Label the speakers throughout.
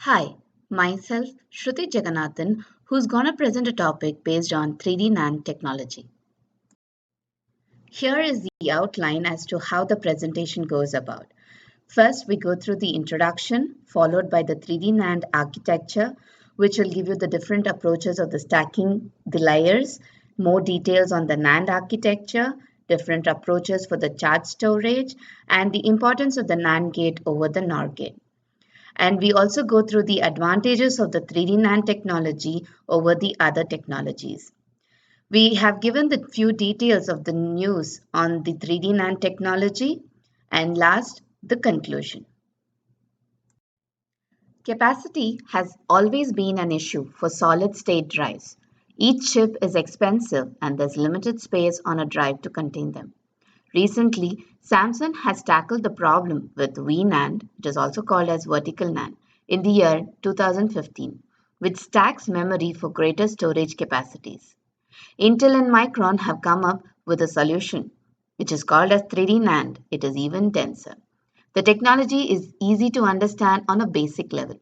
Speaker 1: Hi, myself Shruti Jaganathan, who's gonna present a topic based on 3D NAND technology. Here is the outline as to how the presentation goes about. First, we go through the introduction, followed by the 3D NAND architecture, which will give you the different approaches of the stacking the layers, more details on the NAND architecture, different approaches for the charge storage, and the importance of the NAND gate over the NOR gate. And we also go through the advantages of the 3D NAND technology over the other technologies. We have given the few details of the news on the 3D NAND technology. And last, the conclusion. Capacity has always been an issue for solid state drives. Each chip is expensive and there's limited space on a drive to contain them. Recently, Samsung has tackled the problem with VNAND, it is also called as vertical NAND, in the year 2015, which stacks memory for greater storage capacities. Intel and Micron have come up with a solution, which is called as 3D NAND. It is even denser. The technology is easy to understand on a basic level.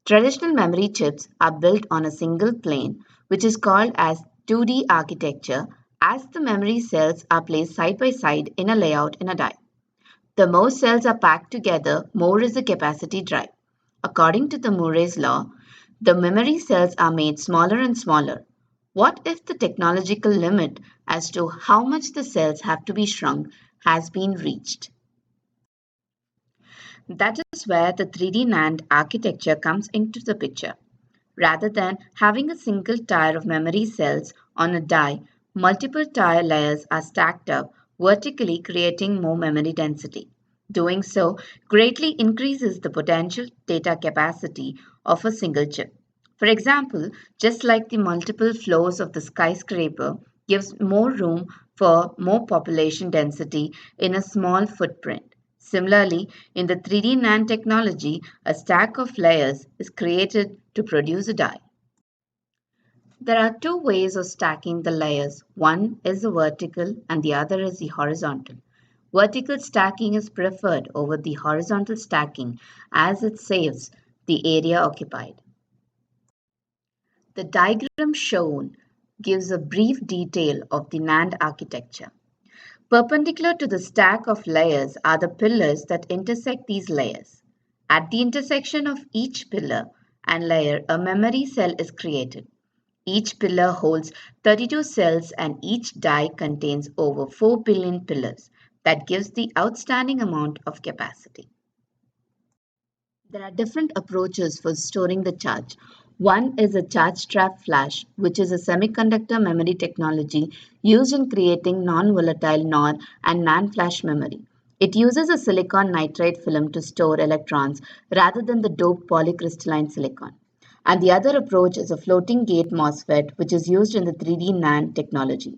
Speaker 1: Traditional memory chips are built on a single plane, which is called as 2D architecture, as the memory cells are placed side by side in a layout in a die. The more cells are packed together, more is the capacity drive. According to the Moore's law, the memory cells are made smaller and smaller. What if the technological limit as to how much the cells have to be shrunk has been reached? That is where the 3D NAND architecture comes into the picture. Rather than having a single tier of memory cells on a die, multiple tier layers are stacked up vertically, creating more memory density. Doing so greatly increases the potential data capacity of a single chip. For example, just like the multiple floors of the skyscraper gives more room for more population density in a small footprint. Similarly, in the 3D NAND technology, a stack of layers is created to produce a die. There are two ways of stacking the layers. One is the vertical and the other is the horizontal. Vertical stacking is preferred over the horizontal stacking as it saves the area occupied. The diagram shown gives a brief detail of the NAND architecture. Perpendicular to the stack of layers are the pillars that intersect these layers. At the intersection of each pillar and layer, a memory cell is created. Each pillar holds 32 cells and each die contains over 4 billion pillars. That gives the outstanding amount of capacity. There are different approaches for storing the charge. One is a charge trap flash, which is a semiconductor memory technology used in creating non-volatile NOR and NAND flash memory. It uses a silicon nitride film to store electrons rather than the doped polycrystalline silicon. And the other approach is a floating gate MOSFET, which is used in the 3D NAND technology.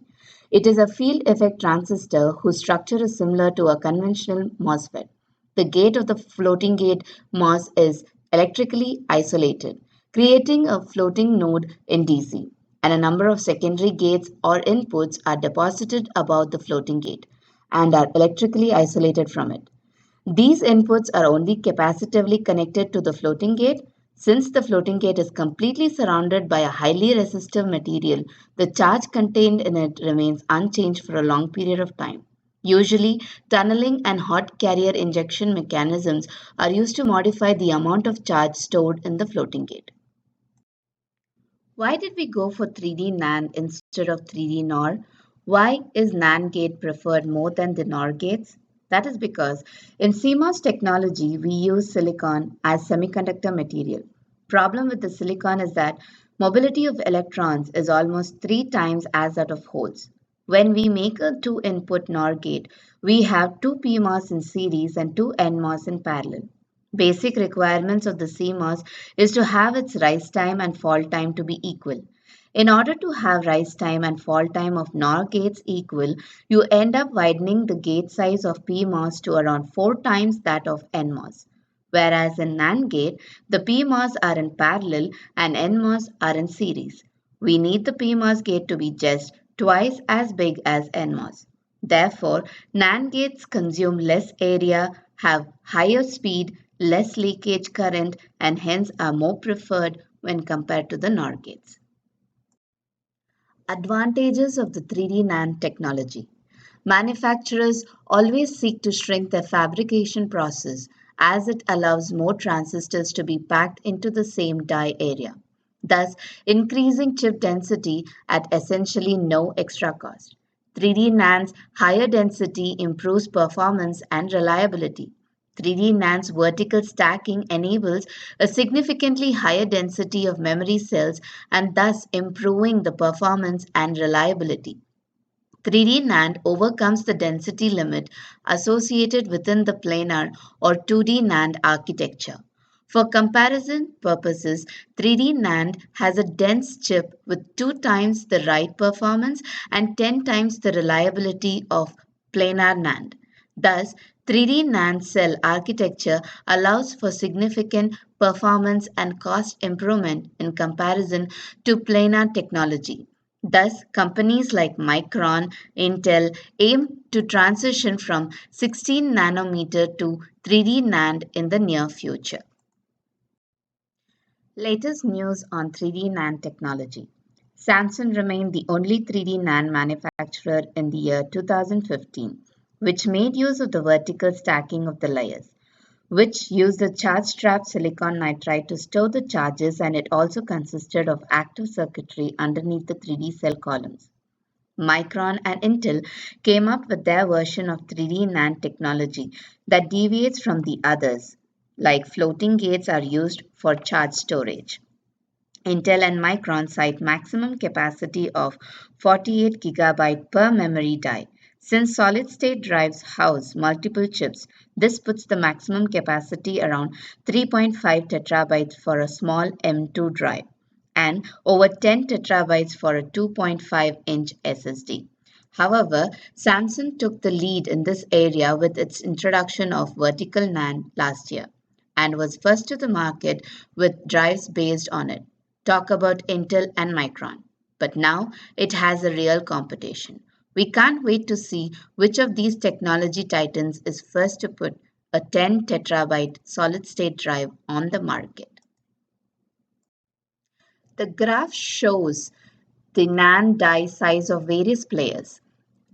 Speaker 1: It is a field effect transistor whose structure is similar to a conventional MOSFET. The gate of the floating gate MOS is electrically isolated, creating a floating node in DC, and a number of secondary gates or inputs are deposited above the floating gate and are electrically isolated from it. These inputs are only capacitively connected to the floating gate. Since the floating gate is completely surrounded by a highly resistive material, the charge contained in it remains unchanged for a long period of time. Usually, tunneling and hot carrier injection mechanisms are used to modify the amount of charge stored in the floating gate. Why did we go for 3D NAND instead of 3D NOR? Why is NAND gate preferred more than the NOR gates? That is because in CMOS technology, we use silicon as semiconductor material. Problem with the silicon is that mobility of electrons is almost 3 times as that of holes. When we make a 2-input NOR gate, we have 2 PMOS in series and 2 NMOS in parallel. Basic requirements of the CMOS is to have its rise time and fall time to be equal. In order to have rise time and fall time of NOR gates equal, you end up widening the gate size of PMOS to around 4 times that of NMOS. Whereas in NAND gate, the PMOS are in parallel and NMOS are in series. We need the PMOS gate to be just twice as big as NMOS. Therefore, NAND gates consume less area, have higher speed, less leakage current, and hence are more preferred when compared to the NOR gates. Advantages of the 3D NAND technology. Manufacturers always seek to shrink their fabrication process as it allows more transistors to be packed into the same die area, thus increasing chip density at essentially no extra cost. 3D NAND's higher density improves performance and reliability. 3D NAND's vertical stacking enables a significantly higher density of memory cells and thus improving the performance and reliability. 3D NAND overcomes the density limit associated within the planar or 2D NAND architecture. For comparison purposes, 3D NAND has a dense chip with 2 times the write performance and 10 times the reliability of planar NAND. Thus, 3D NAND cell architecture allows for significant performance and cost improvement in comparison to planar technology. Thus, companies like Micron, Intel aim to transition from 16 nanometer to 3D NAND in the near future. Latest news on 3D NAND technology. Samsung remained the only 3D NAND manufacturer in the year 2015, which made use of the vertical stacking of the layers, which used the charge-trapped silicon nitride to store the charges, and it also consisted of active circuitry underneath the 3D cell columns. Micron and Intel came up with their version of 3D NAND technology that deviates from the others, like floating gates are used for charge storage. Intel and Micron cite maximum capacity of 48 GB per memory die. Since solid-state drives house multiple chips, this puts the maximum capacity around 3.5 tetrabytes for a small M2 drive and over 10 terabytes for a 2.5-inch SSD. However, Samsung took the lead in this area with its introduction of vertical NAND last year and was first to the market with drives based on it. Talk about Intel and Micron. But now it has a real competition. We can't wait to see which of these technology titans is first to put a 10 terabyte solid state drive on the market. The graph shows the NAND die size of various players.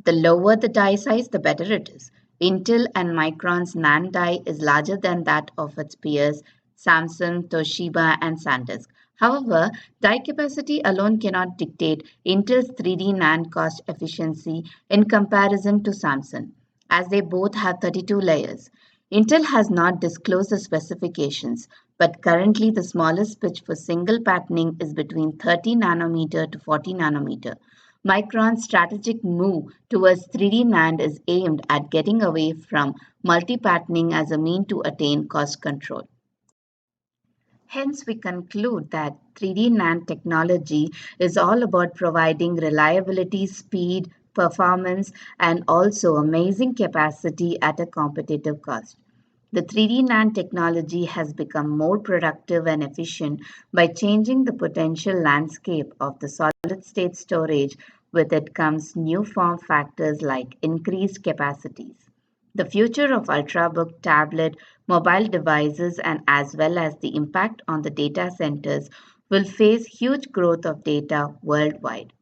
Speaker 1: The lower the die size, the better it is. Intel and Micron's NAND die is larger than that of its peers, Samsung, Toshiba, and SanDisk. However, die capacity alone cannot dictate Intel's 3D NAND cost efficiency in comparison to Samsung, as they both have 32 layers. Intel has not disclosed the specifications, but currently the smallest pitch for single patterning is between 30 nanometer to 40 nanometer. Micron's strategic move towards 3D NAND is aimed at getting away from multi-patterning as a mean to attain cost control. Hence, we conclude that 3D NAND technology is all about providing reliability, speed, performance, and also amazing capacity at a competitive cost. The 3D NAND technology has become more productive and efficient by changing the potential landscape of the solid state storage. With it comes new form factors like increased capacities. The future of ultrabook, tablet, mobile devices, and as well as the impact on the data centers will face huge growth of data worldwide.